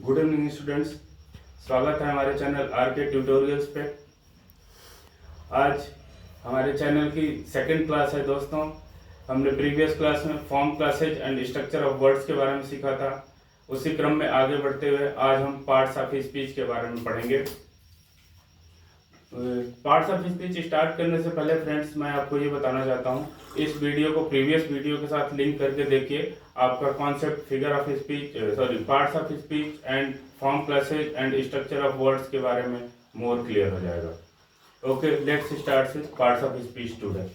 Good evening students, स्वागत है हमारे चैनल आर के ट्यूटोरियल्स पे। आज हमारे चैनल की सेकंड क्लास है दोस्तों। हमने प्रीवियस क्लास में form, classes and structure of words के बारे में सीखा था। उसी क्रम में आगे बढ़ते हुए आज हम पार्ट्स ऑफ स्पीच के बारे में पढ़ेंगे। पार्ट्स ऑफ स्पीच स्टार्ट करने से पहले फ्रेंड्स, मैं आपको ये बताना चाहता हूँ, इस वीडियो को प्रीवियस वीडियो के साथ लिंक करके देखिए। आपका concept figure of speech parts of speech and form, classes and structure of words के बारे में मोर क्लियर हो जाएगा। Okay, let's start with parts of speech today.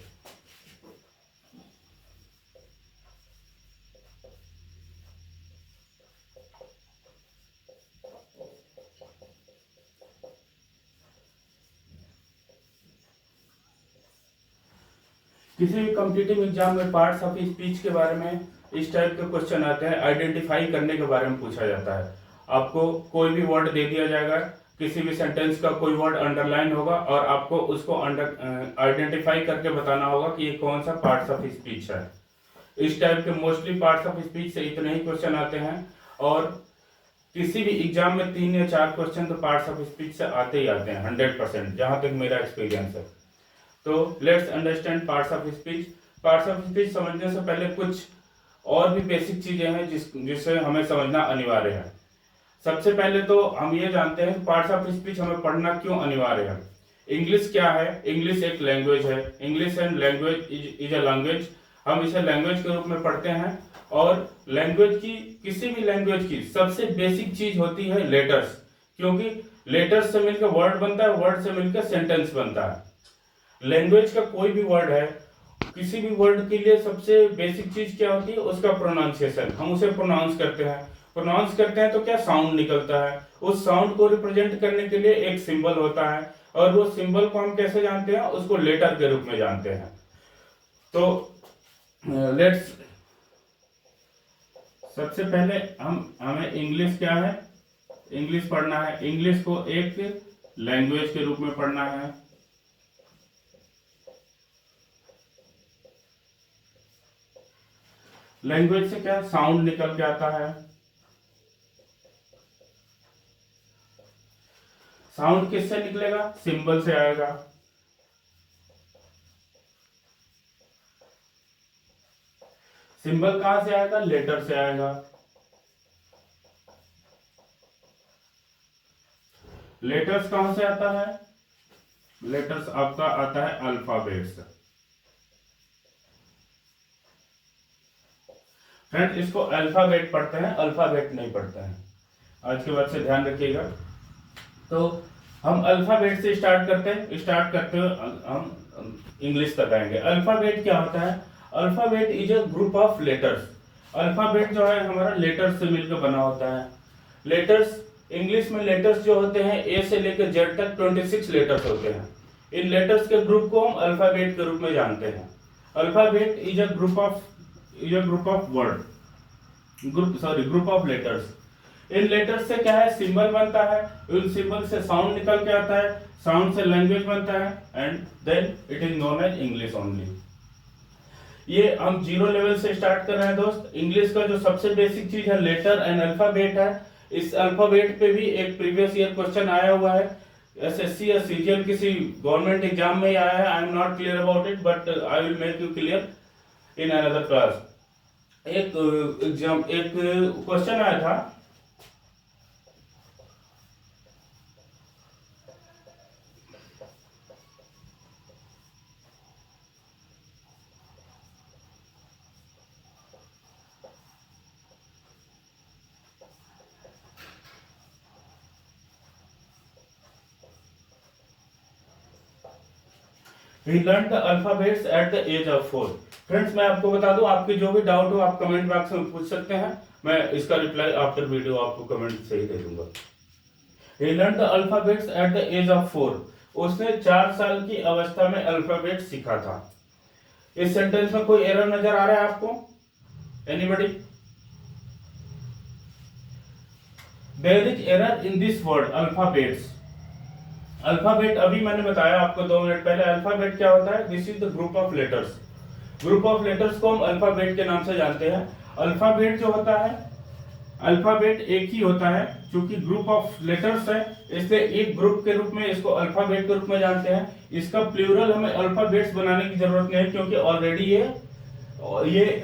किसी भी कॉम्पिटिटिव एग्जाम में पार्ट्स ऑफ स्पीच के बारे में इस टाइप के क्वेश्चन आते हैं। आइडेंटिफाई करने के बारे में पूछा जाता है। आपको कोई भी वर्ड दे दिया जाएगा, किसी भी सेंटेंस का कोई वर्ड अंडरलाइन होगा और आपको उसको आइडेंटिफाई करके बताना होगा कि ये कौन सा पार्ट्स ऑफ स्पीच है। इस टाइप के मोस्टली पार्ट्स ऑफ स्पीच से इतने ही क्वेश्चन आते हैं और किसी भी एग्जाम में 3 या 4 क्वेश्चन तो पार्ट्स ऑफ स्पीच से आते ही आते हैं 100%, जहां तक मेरा एक्सपीरियंस है। तो let's understand parts of speech. Parts of speech समझने से पहले कुछ और भी बेसिक चीजें हैं जिससे हमें समझना अनिवार्य है। सबसे पहले तो हम ये जानते हैं कि पार्ट्स ऑफ स्पीच हमें पढ़ना क्यों अनिवार्य है। इंग्लिश क्या है? इंग्लिश एक लैंग्वेज है। English and language is a language. हम इसे लैंग्वेज के रूप में पढ़ते हैं और लैंग्वेज की, किसी भी लैंग्वेज की सबसे बेसिक चीज होती है लेटर्स, क्योंकि लेटर्स से मिलकर वर्ड बनता है, वर्ड से मिलकर सेंटेंस बनता है। लैंग्वेज का कोई भी वर्ड है, किसी भी वर्ड के लिए सबसे बेसिक चीज क्या होती है? उसका प्रोनाउंसिएशन। हम उसे प्रोनाउंस करते हैं। प्रोनाउंस करते हैं तो क्या साउंड निकलता है। उस साउंड को रिप्रेजेंट करने के लिए एक सिंबल होता है और वो सिंबल को हम कैसे जानते हैं? उसको लेटर के रूप में जानते हैं। तो लेट्स सबसे पहले हमें इंग्लिश क्या है, इंग्लिश पढ़ना है। इंग्लिश को एक लैंग्वेज के रूप में पढ़ना है। लैंग्वेज से क्या साउंड निकल के आता है। साउंड किससे निकलेगा? सिंबल से आएगा। सिंबल कहां से आएगा? लेटर से आएगा। लेटर्स कहां से आता है? लेटर्स आपका आता है अल्फाबेट से। फ्रेंड, इसको अल्फाबेट पढ़ते हैं, अल्फाबेट नहीं पढ़ते हैं। आज के बाद से ध्यान रखिएगा। तो हम अल्फाबेट से स्टार्ट करते हुए हम इंग्लिश तक आएंगे। अल्फाबेट क्या होता है? Alphabet is a group of letters. Alphabet जो है हमारा लेटर्स से मिलकर बना होता है। लेटर्स, इंग्लिश में लेटर्स जो होते हैं ए से लेकर जेड तक 26 लेटर्स होते हैं। इन लेटर्स के ग्रुप को हम अल्फाबेट के रूप में जानते हैं। Alphabet is a group of word, group of letters. In letters से क्या है? सिंबल बनता है। इन सिंबल से साउंड निकल के आता है। साउंड से लैंग्वेज बनता है and then it is known as English only. ये हम 0 लेवल से स्टार्ट कर रहे हैं दोस्त। इंग्लिश का जो सबसे बेसिक चीज है लेटर एंड अल्फाबेट है। इस अल्फाबेट पे भी एक प्रीवियस ईयर क्वेश्चन आया हुआ है। एसएससी या सीजीएल किसी गवर्नमेंट एग्जाम में ही आया है। I am not clear about it, but I will make you clear in another class. एक क्वेश्चन आया था, He learned the alphabets at the age of 4। Friends, मैं आपको बता दूं, आपके जो भी डाउट हो आप कमेंट बॉक्स में पूछ सकते हैं। मैं इसका रिप्लाई आफ्टर वीडियो आपको कमेंट से ही दे दूंगा। He learned the alphabets at the age of 4। उसने 4 साल की अवस्था में अल्फाबेट सीखा था। इस सेंटेंस में कोई एरर नजर आ रहा है आपको? Anybody? There is error in this word alphabets। Alphabet अभी मैंने बताया आपको 2 मिनट पहले। अल्फाबेट क्या होता है? This is the group of letters. Group of letters को हम अल्फाबेट के नाम से जानते हैं। अल्फाबेट जो होता है, अल्फाबेट एक ही होता है, क्योंकि ग्रुप ऑफ लेटर्स है, इसलिए एक ग्रुप के रूप में इसको अल्फाबेट के रूप में जानते हैं। इसका प्लूरल हमें अल्फाबेट्स बनाने की जरूरत नहीं है, क्योंकि ऑलरेडी ये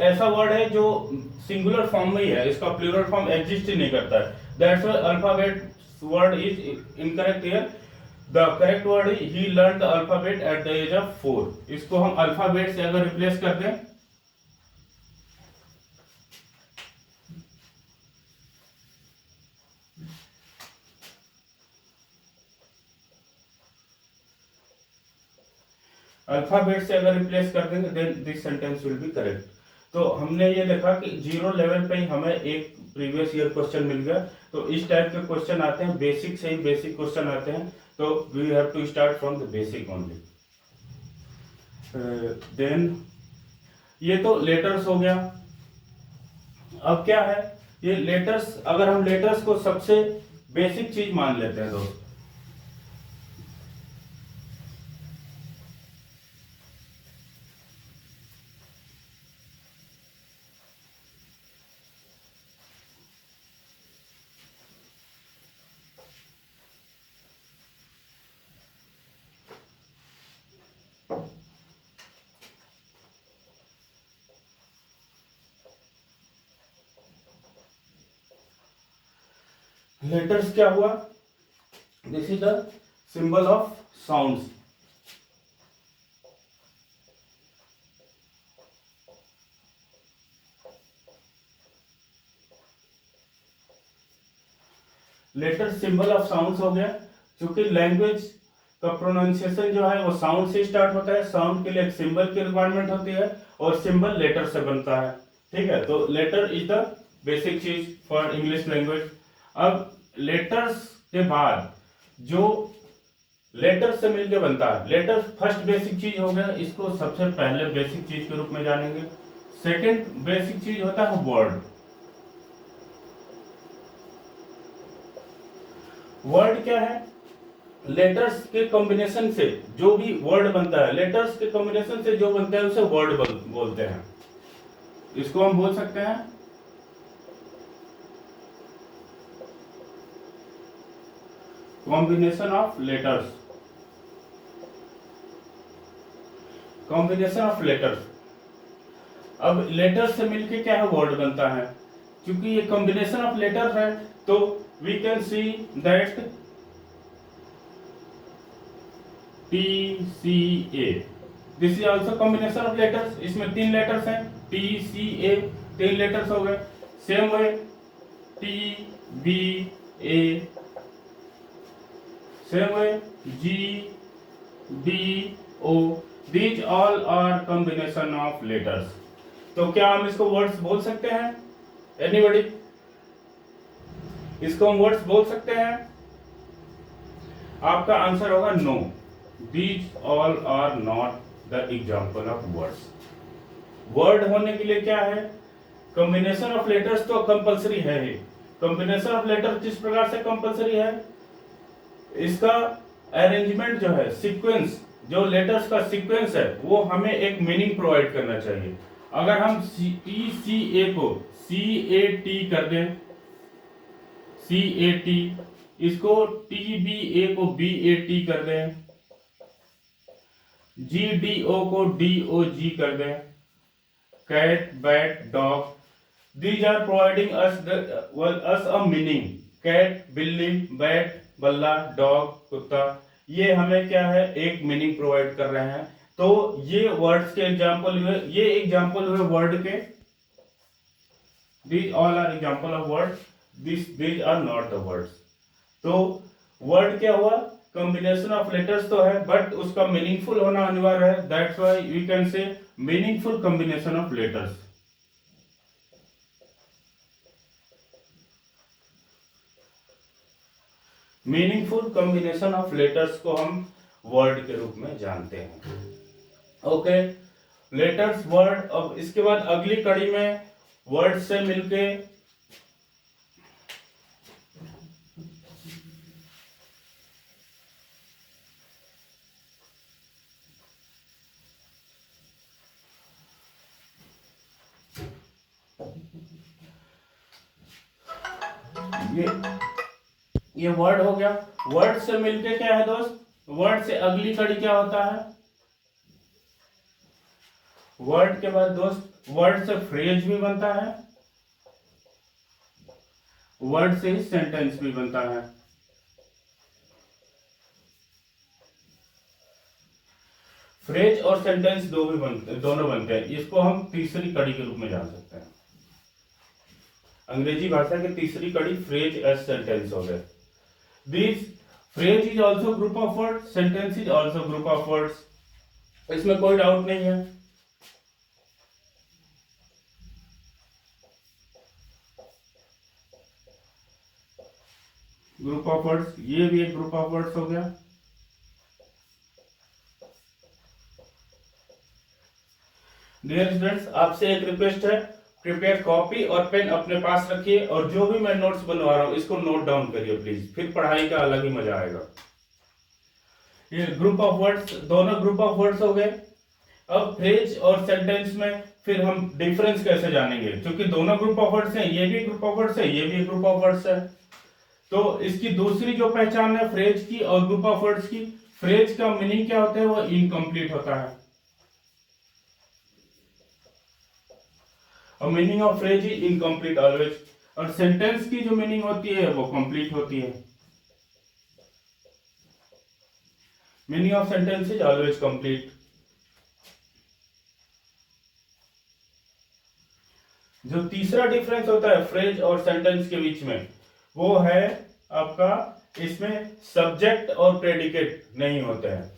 ऐसा वर्ड है जो सिंगुलर फॉर्म में ही है, इसका प्लूरल फॉर्म एग्जिस्ट ही नहीं करता है। That's why alphabet word is incorrect here. The correct word is he learn the alphabet at the age of 4। इसको हम अल्फाबेट से अगर रिप्लेस कर दें, अल्फाबेट से अगर रिप्लेस कर देंगे, then this sentence will be correct. तो हमने ये देखा कि 0 लेवल पे ही हमें एक प्रीवियस ईयर क्वेश्चन मिल गया। तो इस टाइप के क्वेश्चन आते हैं, बेसिक से ही बेसिक क्वेश्चन आते हैं, तो we have to start from the basic only. Then ये तो लेटर्स हो गया। अब क्या है, ये लेटर्स, अगर हम लेटर्स को सबसे बेसिक चीज मान लेते हैं दोस्त, लेटर्स क्या हुआ, this is the symbol of sounds. Letter symbol of sounds हो गया, क्योंकि लैंग्वेज का प्रोनाउंसिएशन जो है वो साउंड से स्टार्ट होता है। साउंड के लिए एक सिंबल की रिक्वायरमेंट होती है, और सिंबल लेटर से बनता है। ठीक है, तो लेटर इज द बेसिक चीज फॉर इंग्लिश लैंग्वेज। अब लेटर्स के बाद जो लेटर से मिलकर बनता है, लेटर फर्स्ट बेसिक चीज हो गया, इसको सबसे पहले बेसिक चीज के रूप में जानेंगे। सेकंड बेसिक चीज होता है वर्ड। वर्ड क्या है, लेटर्स के कॉम्बिनेशन से जो भी वर्ड बनता है, लेटर्स के कॉम्बिनेशन से जो बनता है उसे वर्ड बोलते हैं। इसको हम बोल सकते हैं combination of letters. Combination of letters. अब लेटर्स से मिलके क्या है, वर्ड बनता है। क्योंकि ये कॉम्बिनेशन ऑफ लेटर्स है, तो we can see that TCA, this is also combination of letters. इसमें 3 लेटर्स हैं, TCA 3 लेटर्स हो गए। Same way TBA, same way GBO, these all are combination of letters. तो क्या हम इसको वर्ड्स बोल सकते हैं? एनीबॉडी? इसको हम वर्ड्स बोल सकते हैं? आपका आंसर होगा no, these all are not the example of words. Word होने के लिए क्या है, कॉम्बिनेशन ऑफ लेटर्स तो कंपलसरी है ही। कॉम्बिनेशन ऑफ लेटर्स जिस प्रकार से कंपलसरी है, इसका अरेंजमेंट जो है, सीक्वेंस, जो लेटर्स का सीक्वेंस है, वो हमें एक मीनिंग प्रोवाइड करना चाहिए। अगर हम TCA को CAT कर दें, CAT, इसको TBA को BAT कर दें, GDO को DOG कर दें, cat, bat, dog, these are providing us a meaning। Cat बिल्ली, बैट बल्ला, डॉग कुत्ता, ये हमें क्या है, एक मीनिंग प्रोवाइड कर रहे हैं। तो ये वर्ड्स के एग्जांपल हुए, ये एग्जांपल हुए वर्ड के। these all are example of words, these are not the words। तो वर्ड क्या हुआ, कॉम्बिनेशन ऑफ लेटर्स तो है, बट उसका मीनिंगफुल होना अनिवार्य है। That's why we can say meaningful combination of letters. Meaningful combination of letters को हम वर्ड के रूप में जानते हैं। Okay, letters, word. अब इसके बाद अगली कड़ी में वर्ड से मिलके ये वर्ड हो गया। वर्ड से मिलके क्या है दोस्त, वर्ड से अगली कड़ी क्या होता है, वर्ड के बाद दोस्त वर्ड से फ्रेज भी बनता है, वर्ड से ही सेंटेंस भी बनता है। फ्रेज और सेंटेंस दोनों बनते हैं। इसको हम तीसरी कड़ी के रूप में जान सकते हैं। अंग्रेजी भाषा की तीसरी कड़ी फ्रेज एज सेंटेंस हो गए। This phrase is also group of word, sentence is also group of words, इसमें कोई डाउट नहीं है। ग्रुप ऑफ वर्ड्स, ये भी एक ग्रुप ऑफ वर्ड्स हो गया। डियर स्टूडेंट्स, आपसे एक रिक्वेस्ट है, प्रिपेयर कॉपी और पेन अपने पास रखिए और जो भी मैं नोट्स बनवा रहा हूं इसको नोट डाउन करिए प्लीज, फिर पढ़ाई का अलग ही मजा आएगा। ये ग्रुप ऑफ वर्ड्स, दोनों ग्रुप ऑफ वर्ड्स हो गए। अब फ्रेज और सेंटेंस में फिर हम डिफरेंस कैसे जानेंगे, क्योंकि दोनों ग्रुप ऑफ वर्ड्स हैं, ये भी ग्रुप ऑफ वर्ड्स है, ये भी ग्रुप ऑफ वर्ड्स है। तो इसकी दूसरी जो पहचान है फ्रेज की और ग्रुप ऑफ वर्ड्स की, फ्रेज का मीनिंग क्या होता है, वो इनकम्प्लीट होता है और meaning of phrase is incomplete always, और सेंटेंस की जो मीनिंग होती है वो कंप्लीट होती है। Meaning of sentence is always complete. जो तीसरा डिफरेंस होता है फ्रेज और सेंटेंस के बीच में, वो है आपका, इसमें सब्जेक्ट और प्रेडिकेट नहीं होते हैं।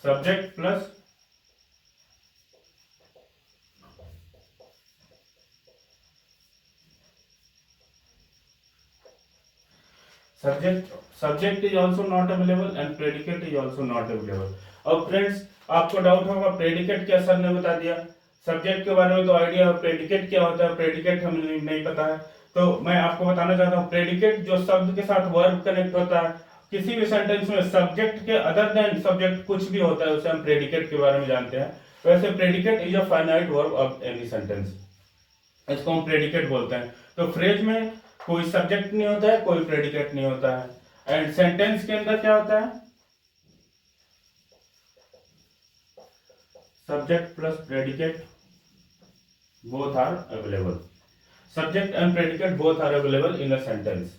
Subject plus subject is also not available and predicate is also not available. अब फ्रेंड्स, आपको डाउट होगा प्रेडिकेट क्या, सर ने बता दिया। सब्जेक्ट के बारे में तो आइडिया है, प्रेडिकेट क्या होता है, प्रेडिकेट हमें नहीं पता है। तो मैं आपको बताना चाहता हूँ, प्रेडिकेट जो शब्द के साथ वर्ब कनेक्ट होता है, किसी भी सेंटेंस में सब्जेक्ट के अदर देन सब्जेक्ट कुछ भी होता है उसे हम प्रेडिकेट के बारे में जानते हैं। वैसे predicate is a finite verb of any sentence, इसको हम प्रेडिकेट बोलते हैं। तो फ्रेज में कोई सब्जेक्ट नहीं होता है, कोई प्रेडिकेट नहीं होता है। एंड सेंटेंस के अंदर क्या होता है, subject plus predicate both are available, subject and predicate both are available in a sentence.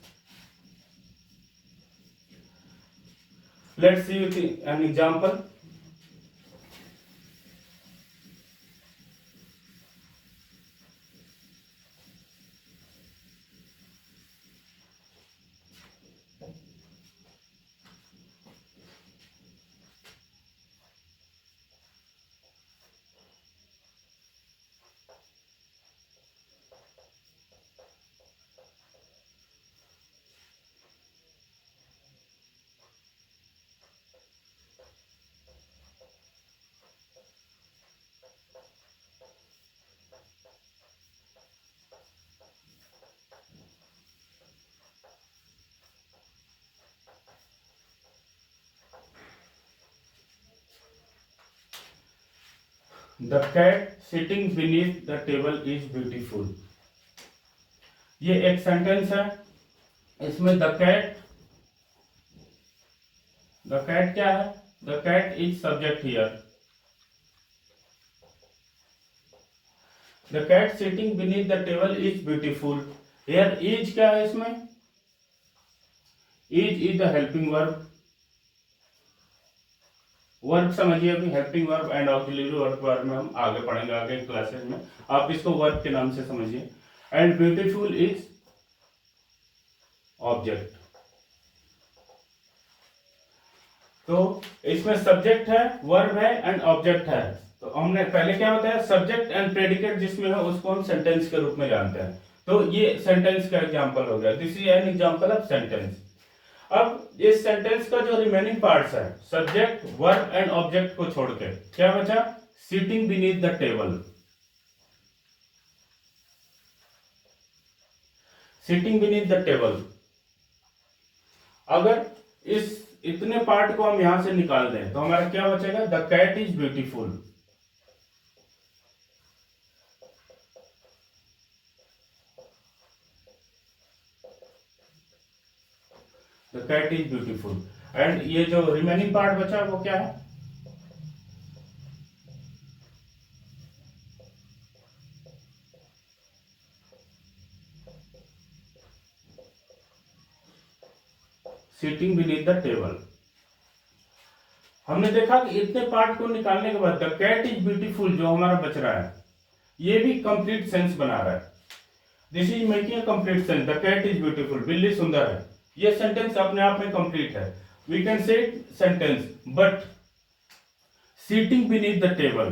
Let's see an example. The cat sitting beneath the table is beautiful. ये एक सेंटेंस है, इसमें द कैट क्या है, the cat is subject here. The cat sitting beneath the table is beautiful. Here is क्या है, इसमें is the helping verb. Verb समझिए, अभी helping verb and auxiliary verb बारे में हम आगे पढ़ेंगे, आगे क्लासेस में। आप इसको वर्ब के नाम से समझिए। And beautiful is object. तो इसमें सब्जेक्ट है, वर्ब है एंड ऑब्जेक्ट है। तो हमने पहले क्या बताया, सब्जेक्ट एंड प्रेडिकेट जिसमें है उसको हम सेंटेंस के रूप में जानते हैं। तो ये सेंटेंस का एग्जांपल हो गया, this is an example of sentence. अब इस सेंटेंस का जो रिमेनिंग पार्ट्स है, सब्जेक्ट वर्ब एंड ऑब्जेक्ट को छोड़ के क्या बचा, sitting beneath the table. Sitting beneath the table, अगर इस इतने पार्ट को हम यहां से निकाल दें तो हमारा क्या बचेगा, the cat is beautiful. The cat is beautiful. And ये जो रिमेनिंग पार्ट बचा वो क्या है? Sitting beneath the table. हमने देखा कि इतने पार्ट को निकालने के बाद द कैट इज ब्यूटीफुल जो हमारा बच रहा है ये भी कंप्लीट सेंस बना रहा है। This is making a complete sense, the cat is beautiful, बिल्ली सुंदर है। ये सेंटेंस अपने आप में कंप्लीट है। We can say sentence but sitting beneath the table.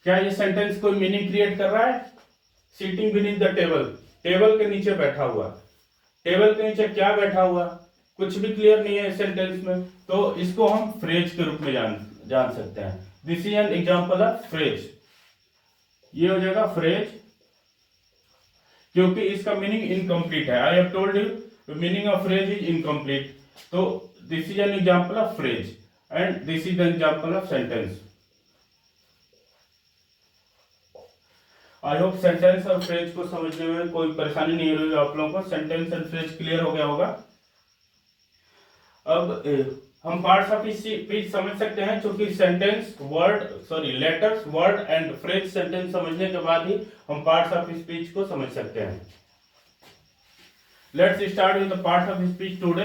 क्या ये सेंटेंस कोई मीनिंग क्रिएट कर रहा है? Sitting beneath the table, table के नीचे बैठा हुआ। टेबल के नीचे क्या बैठा हुआ कुछ भी क्लियर नहीं है इस सेंटेंस में, तो इसको हम फ्रेज के रूप में जान सकते हैं। This is an example of phrase. ये हो जाएगा फ्रेज क्योंकि इसका मीनिंग इनकम्प्लीट है। I have told you meaning of phrase is incomplete, तो this is an example of phrase and this is an example of sentence. I hope sentence और phrase को समझने में कोई परेशानी नहीं हो रही आप लोगों को। सेंटेंस एंड फ्रेज क्लियर हो गया होगा। अब हम पार्ट्स ऑफ स्पीच समझ सकते हैं क्योंकि sentence letters word and phrase sentence समझने के बाद ही हम पार्ट्स ऑफ स्पीच को समझ सकते हैं। Let's start with the parts of speech today.